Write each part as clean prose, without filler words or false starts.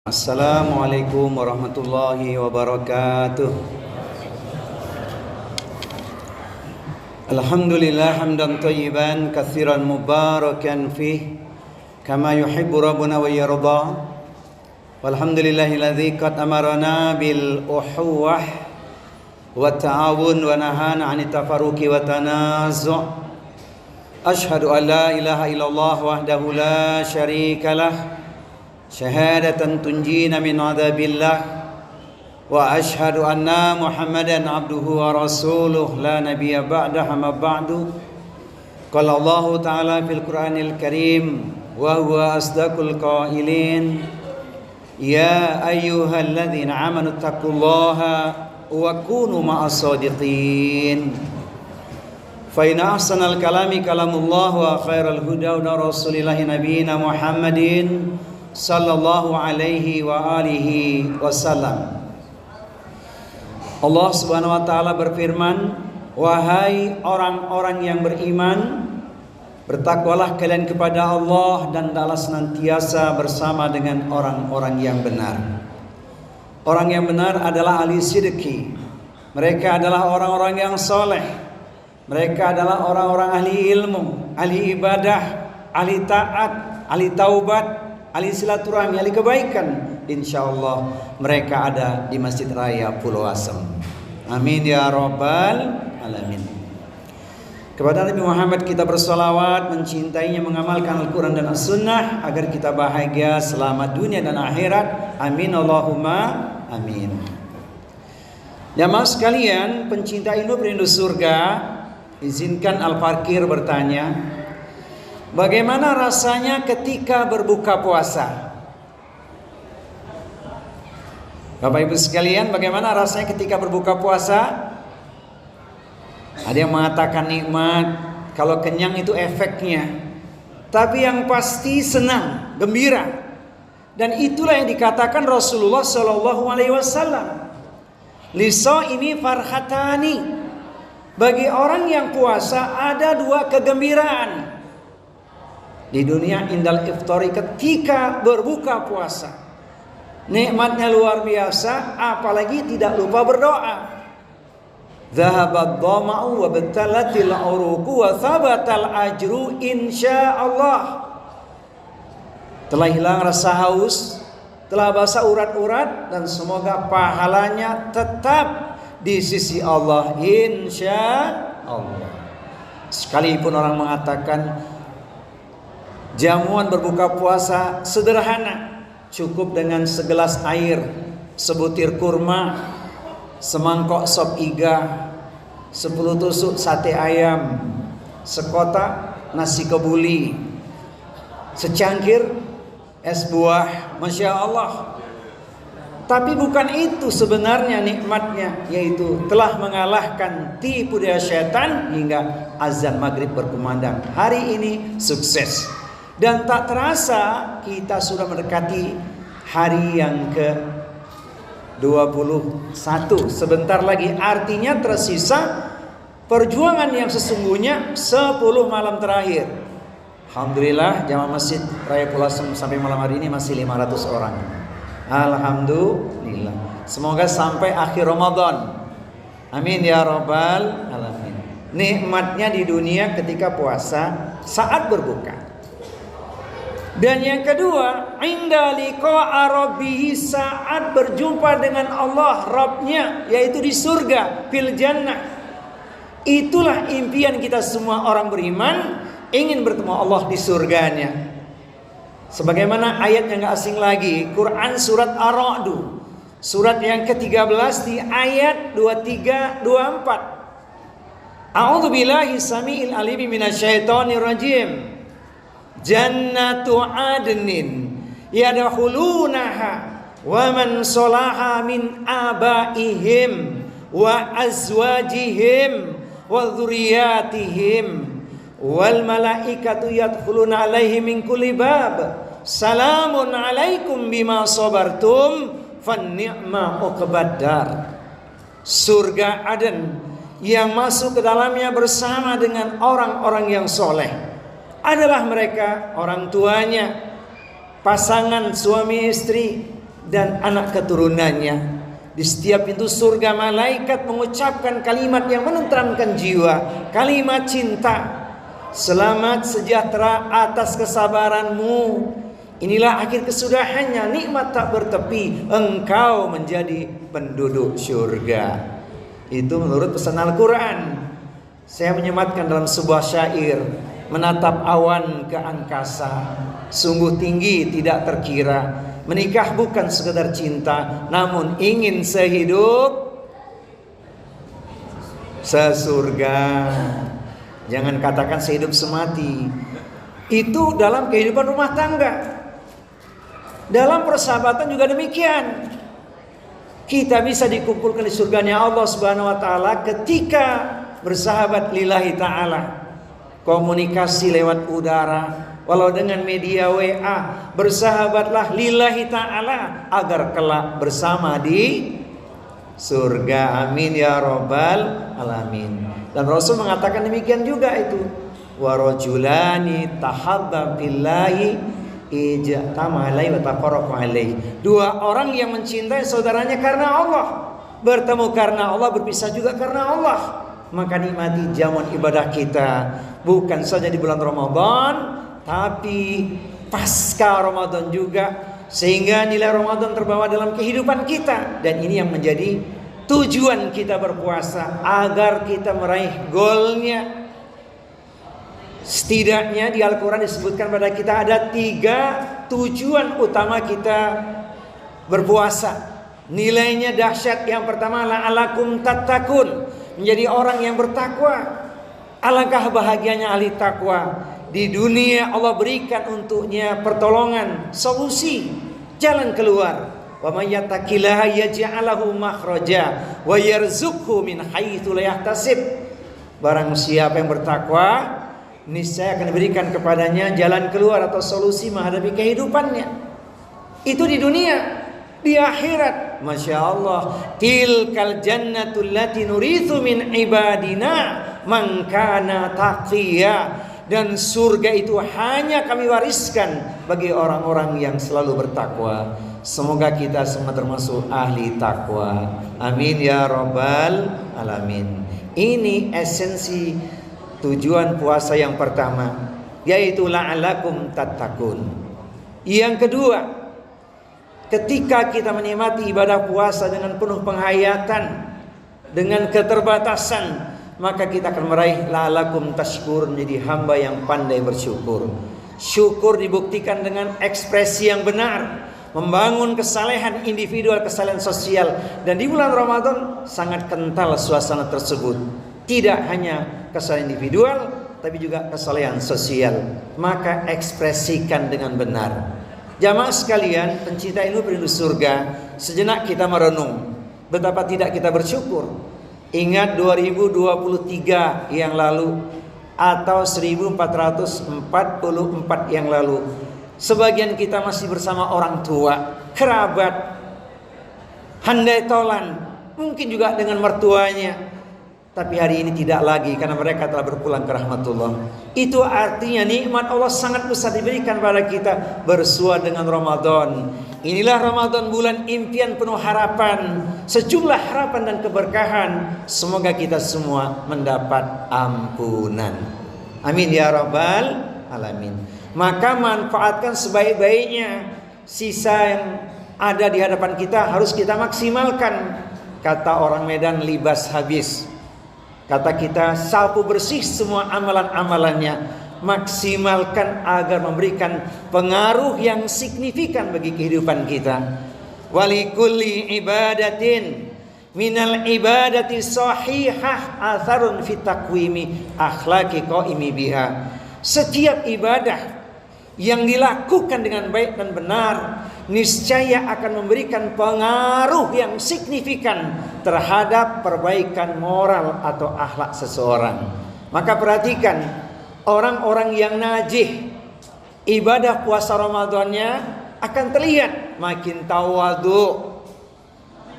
Assalamualaikum warahmatullahi wabarakatuh. Alhamdulillah hamdan thayyiban katsiran mubarakan fih kama yuhibbu rabbuna wa yarda. Walhamdulillahilladzi qad amarna bil uhuwah wa ta'awun wa nahana 'anit tafarruqi wa tanazu'. Asyhadu an la ilaha illallah wahdahu la syarikalah syahadatan tunjina min adzabillah wa asyhadu anna Muhammadan abduhu wa rasuluh la nabiyya ba'dahu amma ba'du. Qala Allah ta'ala fil Qur'anil Karim wa huwa asdaqul qailin ya ayyuhalladzina amanu taqullaha wa kunu ma'as shadiqin. Fa inna ahsanal kalami kalamullah wa khairal huda huda rasulillahi nabiyina Muhammadin sallallahu alaihi wa alihi wasallam. Allah Subhanahu wa taala berfirman, wahai orang-orang yang beriman, bertakwalah kalian kepada Allah dan hendaklah senantiasa bersama dengan orang-orang yang benar. Orang yang benar adalah ahli sidqi. Mereka adalah orang-orang yang soleh. Mereka adalah orang-orang ahli ilmu, ahli ibadah, ahli taat, ahli taubat, ahli silaturahmi, ahli kebaikan. InsyaAllah mereka ada di Masjid Raya Pulau Asem. Amin ya rabbal alamin. Kepada Nabi Muhammad kita bersolawat, mencintainya, mengamalkan Al-Quran dan As-Sunnah agar kita bahagia selamat dunia dan akhirat. Amin Allahumma amin. Jamaah sekalian, pencinta ilmu perindu surga, izinkan Al-Fakir bertanya, bagaimana rasanya ketika berbuka puasa? Bapak Ibu sekalian, bagaimana rasanya ketika berbuka puasa? Ada yang mengatakan nikmat, kalau kenyang itu efeknya. Tapi yang pasti senang, gembira. Dan itulah yang dikatakan Rasulullah SAW. Lisaimi farhatani. Bagi orang yang puasa ada dua kegembiraan di dunia indal iftari, ketika berbuka puasa. Nikmatnya luar biasa, apalagi tidak lupa berdoa. Zahabat dhama'u wa batalatil uruqu wa thabatal ajru insyaallah. Telah hilang rasa haus, telah basah urat-urat, dan semoga pahalanya tetap di sisi Allah insyaallah. Sekalipun orang mengatakan jamuan berbuka puasa sederhana, cukup dengan segelas air, sebutir kurma, semangkok sop iga, 10 tusuk sate ayam, sekotak nasi kebuli, secangkir es buah, Masya Allah. Tapi bukan itu sebenarnya nikmatnya, yaitu telah mengalahkan tipu daya setan hingga azan maghrib berkumandang. Hari ini sukses. Dan tak terasa kita sudah mendekati hari yang ke-21. Sebentar lagi, artinya tersisa perjuangan yang sesungguhnya 10 malam terakhir. Alhamdulillah jamaah Masjid Raya Pulau Asem sampai malam hari ini masih 500 orang. Alhamdulillah. Semoga sampai akhir Ramadan. Amin ya rabbal alamin. Nikmatnya di dunia ketika puasa saat berbuka. Dan yang kedua, inda liqa'a rabbih, saat berjumpa dengan Allah Rabbnya, yaitu di surga, fil jannah. Itulah impian kita semua orang beriman, ingin bertemu Allah di surganya. Sebagaimana ayat yang gak asing lagi, Quran surat Ar-Ra'd, surat yang ke-13 di ayat 23-24. A'udzu billahi samiil alim minasyaitonir rajim. Jannatu adnin yadkhulunaha wa man salaha min abaihim wa azwajihim wa dzurriyyatihim wal malaikatu yadkhuluna alaihim min kulli bab salamun alaikum bima sabartum fanni'ma uqbaddar. Surga Aden yang masuk ke dalamnya bersama dengan orang-orang yang soleh adalah mereka orang tuanya, pasangan suami istri, dan anak keturunannya. Di setiap pintu surga malaikat mengucapkan kalimat yang menenteramkan jiwa, kalimat cinta. Selamat sejahtera atas kesabaranmu. Inilah akhir kesudahannya, nikmat tak bertepi, engkau menjadi penduduk surga. Itu menurut pesan Al-Quran. Saya menyematkan dalam sebuah syair, menatap awan ke angkasa, sungguh tinggi tidak terkira. Menikah bukan sekedar cinta, namun ingin sehidup sesurga. Jangan katakan sehidup semati. Itu dalam kehidupan rumah tangga. Dalam persahabatan juga demikian. Kita bisa dikumpulkan di surganya Allah Subhanahu wa taala ketika bersahabat lillahi taala. Komunikasi lewat udara, walau dengan media WA, bersahabatlah lillahi ta'ala agar kelak bersama di surga. Amin ya rabbal alamin. Dan Rasul mengatakan demikian juga itu. Wa rajulani tahabba billahi ijtama alaihi wa tafarraqa alaihi. Dua orang yang mencintai saudaranya karena Allah, bertemu karena Allah, berpisah juga karena Allah. Maka nikmati jamuan ibadah kita, bukan saja di bulan Ramadan, tapi pasca Ramadan juga, sehingga nilai Ramadan terbawa dalam kehidupan kita. Dan ini yang menjadi tujuan kita berpuasa, agar kita meraih goalnya. Setidaknya di Al-Quran disebutkan pada kita ada 3 tujuan utama kita berpuasa. Nilainya dahsyat. Yang pertama, la'alakum tattaqun, menjadi orang yang bertakwa. Alangkah bahagianya ahli takwa. Di dunia Allah berikan untuknya pertolongan, solusi, jalan keluar. Wa may yattaqillaha yaj'al lahu makhraja wa yarzuqhu min haitsu la yahtasib. Barang siapa yang bertakwa, niscaya akan diberikan kepadanya jalan keluar atau solusi menghadapi kehidupannya. Itu di dunia. Di akhirat, Masya Allah, tilkal jannatul lati nurithu min ibadina man kana taqiya. Dan surga itu hanya kami wariskan bagi orang-orang yang selalu bertakwa. Semoga kita semua termasuk ahli takwa. Amin ya rabbal alamin. Ini esensi tujuan puasa yang pertama, yaitu la'alakum tattaqun. Yang kedua, ketika kita menikmati ibadah puasa dengan penuh penghayatan, dengan keterbatasan, maka kita akan meraih la'alakum tashkur, menjadi hamba yang pandai bersyukur. Syukur dibuktikan dengan ekspresi yang benar, membangun kesalehan individual, kesalehan sosial. Dan di bulan Ramadan sangat kental suasana tersebut. Tidak hanya kesalehan individual, tapi juga kesalehan sosial. Maka ekspresikan dengan benar. Jamaah sekalian, pencinta ilmu perindu surga, sejenak kita merenung betapa tidak kita bersyukur. Ingat 2023 yang lalu atau 1444 yang lalu, sebagian kita masih bersama orang tua, kerabat, handai tolan, mungkin juga dengan mertuanya. Tapi hari ini tidak lagi, karena mereka telah berpulang ke rahmatullah. Itu artinya nikmat Allah sangat besar diberikan pada kita bersua dengan Ramadan. Inilah Ramadan, bulan impian penuh harapan, sejumlah harapan dan keberkahan. Semoga kita semua mendapat ampunan. Amin ya rabbal alamin. Maka manfaatkan sebaik-baiknya. Sisa yang ada di hadapan kita harus kita maksimalkan. Kata orang Medan, libas habis. Kata kita, sapu bersih semua amalan-amalannya. Maksimalkan agar memberikan pengaruh yang signifikan bagi kehidupan kita. Walikulli ibadatin minal ibadati sahihah atharun fit taqwimi akhlaqi qaimi biha. Setiap ibadah yang dilakukan dengan baik dan benar, niscaya akan memberikan pengaruh yang signifikan terhadap perbaikan moral atau akhlak seseorang. Maka perhatikan, orang-orang yang najih, ibadah puasa Ramadannya akan terlihat makin tawadu,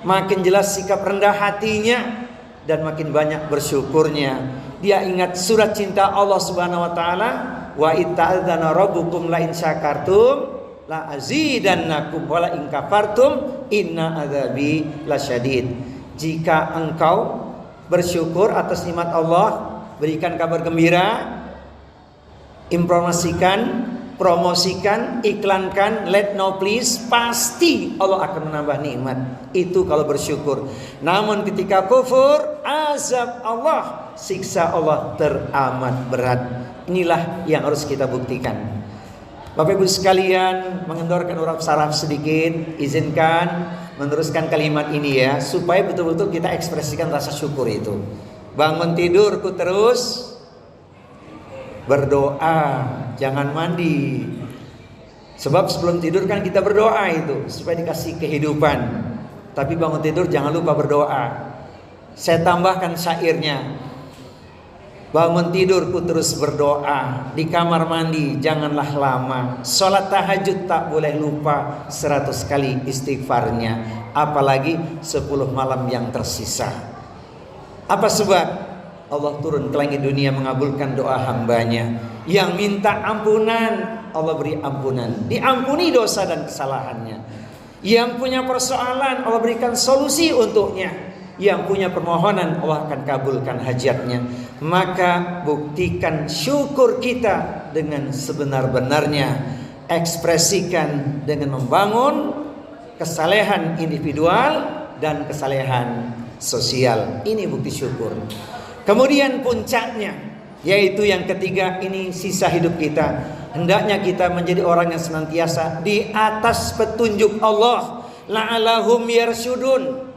makin jelas sikap rendah hatinya, dan makin banyak bersyukurnya. Dia ingat surat cinta Allah Subhanahu wa taala, wa itta'adzana rabbukum la in syakartum la azidannakum wala in kafartum inna adzabi lasyadid. Jika engkau bersyukur atas nikmat Allah, berikan kabar gembira, informasikan, promosikan, iklankan, let know please, pasti Allah akan menambah nikmat. Itu kalau bersyukur. Namun ketika kufur, azab Allah, siksa Allah teramat berat. Inilah yang harus kita buktikan. Bapak Ibu sekalian, mengendorkan urap saraf sedikit, izinkan meneruskan kalimat ini ya, supaya betul-betul kita ekspresikan rasa syukur itu. Bangun tidurku terus berdoa, jangan mandi. Sebab sebelum tidur kan kita berdoa itu supaya dikasih kehidupan. Tapi bangun tidur jangan lupa berdoa. Saya tambahkan syairnya. Bangun tidurku terus berdoa, di kamar mandi janganlah lama, sholat tahajud tak boleh lupa, 100 kali istighfarnya, apalagi 10 malam yang tersisa. Apa sebab? Allah turun ke langit dunia mengabulkan doa hambanya. Yang minta ampunan, Allah beri ampunan, diampuni dosa dan kesalahannya. Yang punya persoalan, Allah berikan solusi untuknya. Yang punya permohonan, Allah akan kabulkan hajatnya. Maka buktikan syukur kita dengan sebenar-benarnya. Ekspresikan dengan membangun kesalehan individual dan kesalehan sosial. Ini bukti syukur. Kemudian puncaknya, yaitu yang ketiga, ini sisa hidup kita. Hendaknya kita menjadi orang yang senantiasa di atas petunjuk Allah. La'alahum yarsyudun.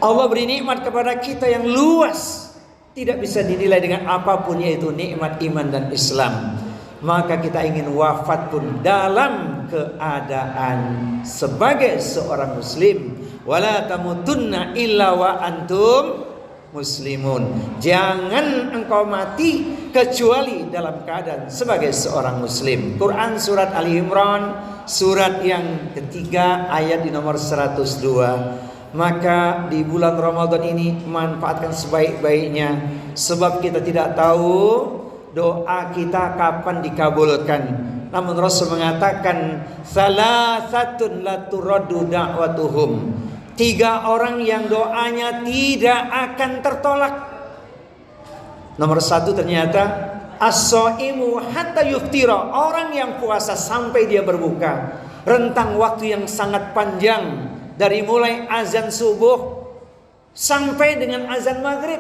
Allah beri nikmat kepada kita yang luas, tidak bisa dinilai dengan apapun, yaitu nikmat iman dan Islam. Maka kita ingin wafat pun dalam keadaan sebagai seorang muslim. Wala tamutunna illa wa antum muslimun. Jangan engkau mati kecuali dalam keadaan sebagai seorang muslim. Quran surat Ali Imran, surat yang ketiga, ayat di nomor 102. Maka di bulan Ramadan ini manfaatkan sebaik-baiknya, sebab kita tidak tahu doa kita kapan dikabulkan. Namun Rasul mengatakan, salasatun la turaddu da'watuhum. 3 orang yang doanya tidak akan tertolak. Nomor 1 ternyata as-shaimu hatta yuftira, orang yang puasa sampai dia berbuka. Rentang waktu yang sangat panjang, dari mulai azan subuh sampai dengan azan maghrib.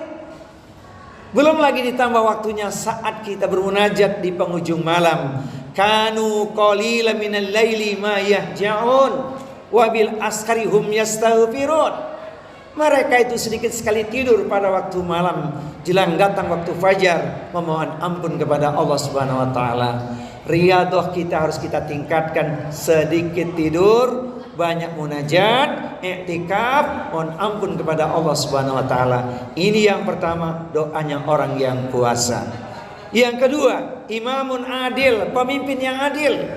Belum lagi ditambah waktunya saat kita bermunajat di penghujung malam. Kanu qalilan minal laili ma yahja'un wa bil askari hum yastaghfirun. Mereka itu sedikit sekali tidur pada waktu malam, jelang datang waktu fajar memohon ampun kepada Allah Subhanahu wa taala. Riyadhah kita harus kita tingkatkan, sedikit tidur, banyak munajat, i'tikaf, mohon ampun kepada Allah Subhanahu wa taala. Ini yang pertama, doanya orang yang puasa. Yang kedua, imamun adil, pemimpin yang adil.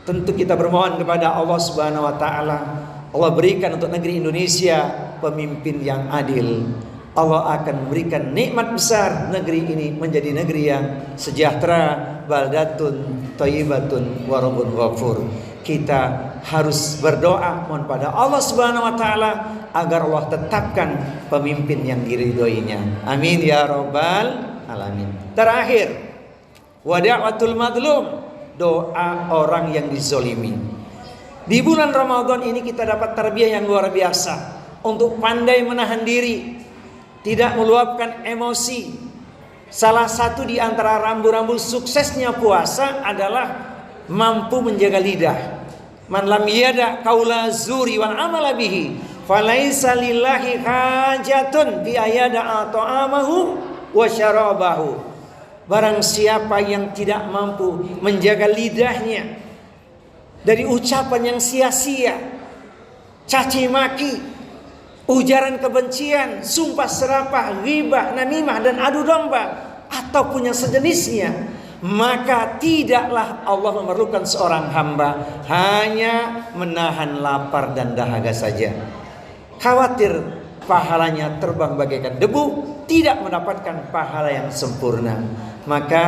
Tentu kita bermohon kepada Allah Subhanahu wa taala, Allah berikan untuk negeri Indonesia pemimpin yang adil. Allah akan memberikan nikmat besar, negeri ini menjadi negeri yang sejahtera, baldatun thayyibatun wa rabbun ghafur. Kita harus berdoa mohon pada Allah Subhanahu wa taala agar Allah tetapkan pemimpin yang diridhoinya. Amin ya rabbal alamin. Terakhir, wa da'watul madlum, doa orang yang dizolimi. Di bulan Ramadan ini kita dapat tarbiyah yang luar biasa untuk pandai menahan diri, tidak meluapkan emosi. Salah satu di antara rambu-rambu suksesnya puasa adalah mampu menjaga lidah. Man lam yada qaula zuri wal amala bihi falaisa lillahi hajatun bi ayada ta'amahu wa syarabahu. Barang siapa yang tidak mampu menjaga lidahnya dari ucapan yang sia-sia, caci maki, ujaran kebencian, sumpah serapah, ghibah, namimah dan adu domba ataupun yang sejenisnya, maka tidaklah Allah memerlukan seorang hamba hanya menahan lapar dan dahaga saja. Khawatir pahalanya terbang bagaikan debu, tidak mendapatkan pahala yang sempurna. Maka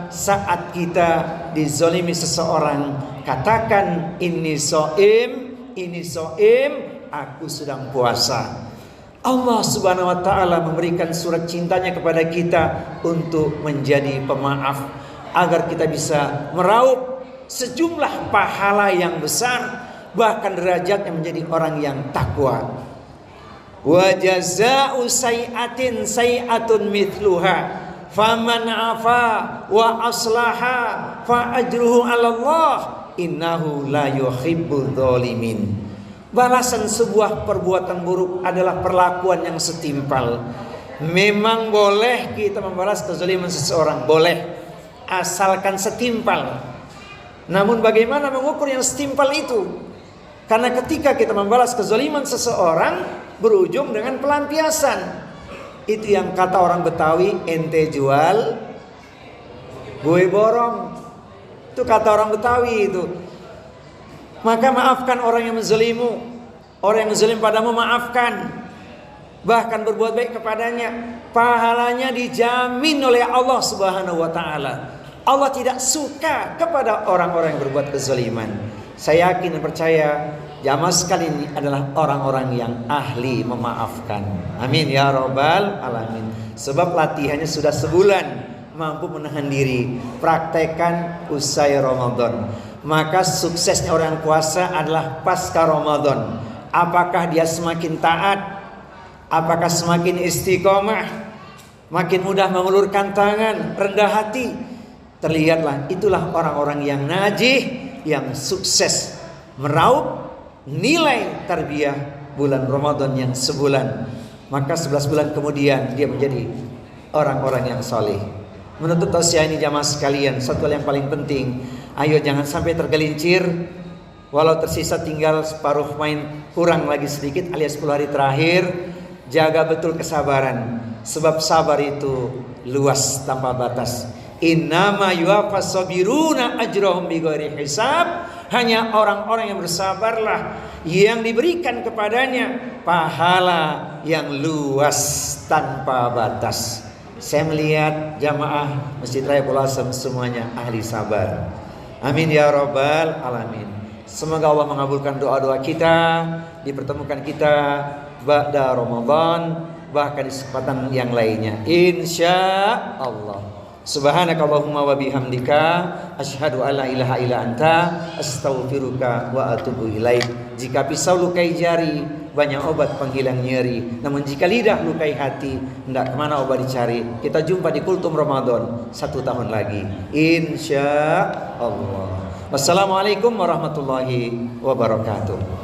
saat kita dizolimi seseorang, katakan ini so'im, aku sedang puasa. Allah Subhanahu wa ta'ala memberikan surat cintanya kepada kita untuk menjadi pemaaf, agar kita bisa meraup sejumlah pahala yang besar, bahkan derajatnya menjadi orang yang takwa. Wa jazaa'u sayyi'atin sayyi'atun mithluha faman afa wa aslaha fa ajruhu 'ala Allah innahu la yuhibbudz zalimin. Balasan sebuah perbuatan buruk adalah perlakuan yang setimpal. Memang boleh kita membalas kezaliman seseorang, boleh, asalkan setimpal. Namun bagaimana mengukur yang setimpal itu? Karena ketika kita membalas kezaliman seseorang berujung dengan pelampiasan. Itu yang kata orang Betawi, ente jual, gue borong. Itu kata orang Betawi itu. Maka maafkan orang yang menzalimu. Orang yang menzalim padamu, maafkan. Bahkan berbuat baik kepadanya. Pahalanya dijamin oleh Allah Subhanahu wa ta'ala. Allah tidak suka kepada orang-orang yang berbuat kezaliman. Saya yakin dan percaya jamaah sekali ini adalah orang-orang yang ahli memaafkan. Amin ya rabbal alamin. Sebab latihannya sudah sebulan, mampu menahan diri. Praktekkan usai Ramadan. Maka suksesnya orang yang puasa adalah pasca Ramadan. Apakah dia semakin taat? Apakah semakin istiqomah? Makin mudah mengulurkan tangan, rendah hati? Terlihatlah, itulah orang-orang yang najih, yang sukses meraup nilai tarbiyah bulan Ramadan yang sebulan. Maka 11 bulan kemudian dia menjadi orang-orang yang soleh. Menutup tausiah ini jamaah sekalian, satu hal yang paling penting, ayo jangan sampai tergelincir. Walau tersisa tinggal separuh main, kurang lagi sedikit alias 10 hari terakhir, jaga betul kesabaran. Sebab sabar itu luas tanpa batas. Innama yuwaffas sabiruna ajrahum bighairi hisab. Hanya orang-orang yang bersabarlah yang diberikan kepadanya pahala yang luas tanpa batas. Saya melihat jamaah Masjid Raya Pulau Asam semuanya ahli sabar. Amin ya rabbal alamin. Semoga Allah mengabulkan doa-doa kita, dipertemukan kita ba'da Ramadan, bahkan di kesempatan yang lainnya, insya Allah. Subhanakallahumma wa bihamdika asyhadu alla ilaha illa anta astaghfiruka wa atubu ilaik. Jika pisau lukai jari, banyak obat penghilang nyeri. Namun jika lidah lukai hati, hendak kemana obat dicari? Kita jumpa di Kultum Ramadan 1 tahun lagi, insya Allah. Wassalamualaikum warahmatullahi wabarakatuh.